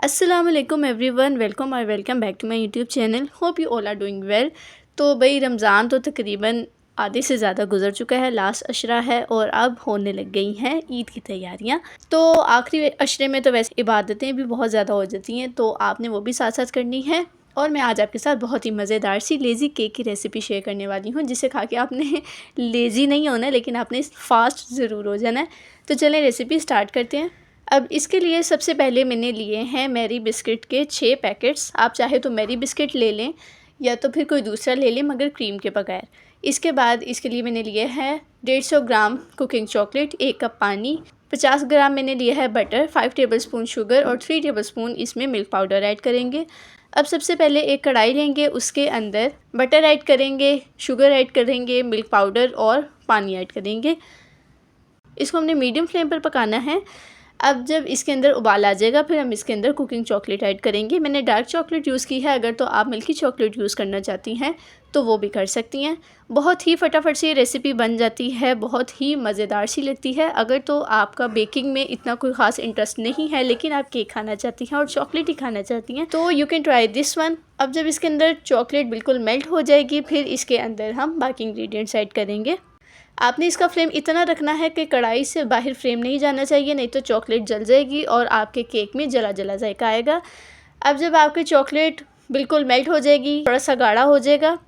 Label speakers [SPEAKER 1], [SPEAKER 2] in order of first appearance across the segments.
[SPEAKER 1] अस्सलाम वालेकुम everyone, welcome और welcome back to my YouTube channel. Hope you all are doing well. तो भाई रमज़ान तो तकरीबन आधे से ज़्यादा गुजर चुका है, लास्ट अशरा है और अब होने लग गई हैं ईद की तैयारियां। तो आखिरी अशरे में तो वैसे इबादतें भी बहुत ज़्यादा हो जाती हैं, तो आपने वो भी साथ साथ करनी है। और मैं आज आपके साथ बहुत ही मज़ेदार सी लेज़ी केक की रेसिपी शेयर करने वाली हूँ, जिसे खा के आपने लेज़ी नहीं होना है, लेकिन आपने फास्ट ज़रूर हो जाना है। तो चलें रेसिपी स्टार्ट करते हैं। अब इसके लिए सबसे पहले मैंने लिए हैं मैरी बिस्किट के 6 पैकेट्स। आप चाहे तो मैरी बिस्किट ले लें या तो फिर कोई दूसरा ले लें, मगर क्रीम के बगैर। इसके बाद इसके लिए मैंने लिए है 150 ग्राम कुकिंग चॉकलेट, 1 कप पानी, 50 ग्राम मैंने लिया है बटर, 5 टेबलस्पून शुगर और 3 टेबलस्पून इसमें मिल्क पाउडर ऐड करेंगे। अब सबसे पहले एक कढ़ाई लेंगे, उसके अंदर बटर ऐड करेंगे, शुगर ऐड करेंगे, मिल्क पाउडर और पानी ऐड करेंगे। इसको हमने मीडियम फ्लेम पर पकाना है। अब जब इसके अंदर उबाल आ जाएगा, फिर हम इसके अंदर कुकिंग चॉकलेट ऐड करेंगे। मैंने डार्क चॉकलेट यूज़ की है, अगर तो आप मिल्की चॉकलेट यूज़ करना चाहती हैं तो वो भी कर सकती हैं। बहुत ही फटाफट से ये रेसिपी बन जाती है, बहुत ही मज़ेदार सी लगती है। अगर तो आपका बेकिंग में इतना कोई ख़ास इंटरेस्ट नहीं है, लेकिन आप केक खाना चाहती हैं और चॉकलेट ही खाना चाहती हैं, तो you can try this one. अब जब इसके अंदर चॉकलेट बिल्कुल मेल्ट हो जाएगी, फिर इसके अंदर हम बाकी इंग्रेडिएंट्स ऐड करेंगे। आपने इसका फ्लेम इतना रखना है कि कढ़ाई से बाहर फ्लेम नहीं जाना चाहिए, नहीं तो चॉकलेट जल जाएगी और आपके केक में जला जला जायका आएगा। अब जब आपकी चॉकलेट बिल्कुल मेल्ट हो जाएगी, थोड़ा सा गाढ़ा हो जाएगा,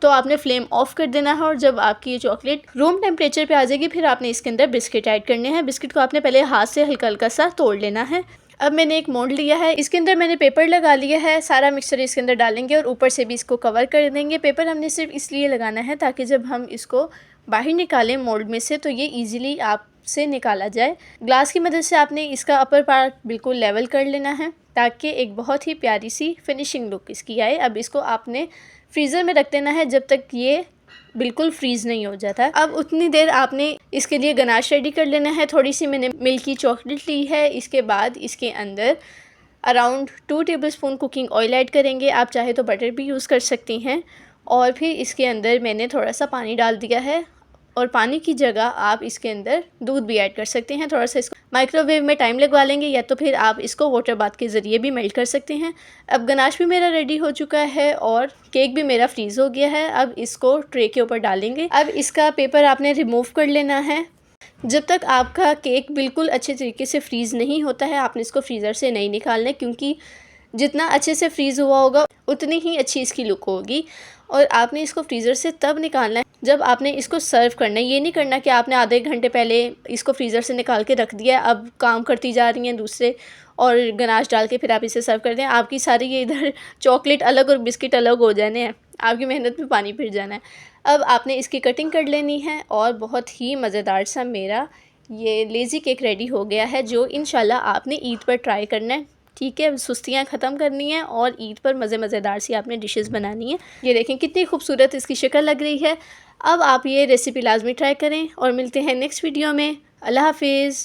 [SPEAKER 1] तो आपने फ्लेम ऑफ कर देना है। और जब आपकी ये चॉकलेट रूम टेम्परेचर पे आ जाएगी, फिर आपने इसके अंदर बिस्किट ऐड करने हैं। बिस्किट को आपने पहले हाथ से हल्का हल्का सा तोड़ लेना है। अब मैंने एक मोल्ड लिया है, इसके अंदर मैंने पेपर लगा लिया है। सारा मिक्सचर इसके अंदर डालेंगे और ऊपर से भी इसको कवर कर देंगे। पेपर हमने सिर्फ इसलिए लगाना है ताकि जब हम इसको बाहर निकालें मोल्ड में से, तो ये इजीली आपसे निकाला जाए। ग्लास की मदद से आपने इसका अपर पार्ट बिल्कुल लेवल कर लेना है, ताकि एक बहुत ही प्यारी सी फिनिशिंग लुक इसकी आए। अब इसको आपने फ्रीज़र में रख देना है जब तक ये बिल्कुल फ्रीज़ नहीं हो जाता। अब उतनी देर आपने इसके लिए गनाश रेडी कर लेना है। थोड़ी सी मैंने मिल्की चॉकलेट ली है। इसके बाद इसके अंदर around 2 tablespoon cooking oil add करेंगे। आप चाहे तो बटर भी यूज़ कर सकती हैं। और फिर इसके अंदर मैंने थोड़ा सा पानी डाल दिया है, और पानी की जगह आप इसके अंदर दूध भी ऐड कर सकते हैं। थोड़ा सा इसको माइक्रोवेव में टाइम लगवा लेंगे, या तो फिर आप इसको वाटर बाथ के ज़रिए भी मेल्ट कर सकते हैं। अब गनाश भी मेरा रेडी हो चुका है और केक भी मेरा फ्रीज़ हो गया है। अब इसको ट्रे के ऊपर डालेंगे। अब इसका पेपर आपने रिमूव कर लेना है। जब तक आपका केक बिल्कुल अच्छे तरीके से फ्रीज़ नहीं होता है, आपने इसको फ्रीज़र से नहीं निकालना है, क्योंकि जितना अच्छे से फ्रीज़ हुआ होगा उतनी ही अच्छी इसकी लुक होगी। और आपने इसको फ्रीज़र से तब निकालना है जब आपने इसको सर्व करना है। ये नहीं करना कि आपने आधे घंटे पहले इसको फ्रीज़र से निकाल के रख दिया, अब काम करती जा रही हैं दूसरे और गनाश डाल के फिर आप इसे सर्व कर दें। आपकी सारी ये इधर चॉकलेट अलग और बिस्किट अलग हो जाने हैं, आपकी मेहनत में पानी फिर जाना है। अब आपने इसकी कटिंग कर लेनी है और बहुत ही मज़ेदार सा मेरा ये लेज़ी केक रेडी हो गया है, जो इंशाल्लाह आपने ईद पर ट्राई करना है। ठीक है, सुस्तियाँ ख़त्म करनी है और ईद पर मज़ेदार सी आपने डिशेस बनानी है। ये देखें कितनी खूबसूरत इसकी शक्ल लग रही है। अब आप ये रेसिपी लाजमी ट्राई करें और मिलते हैं नेक्स्ट वीडियो में। अल्लाह हाफिज़।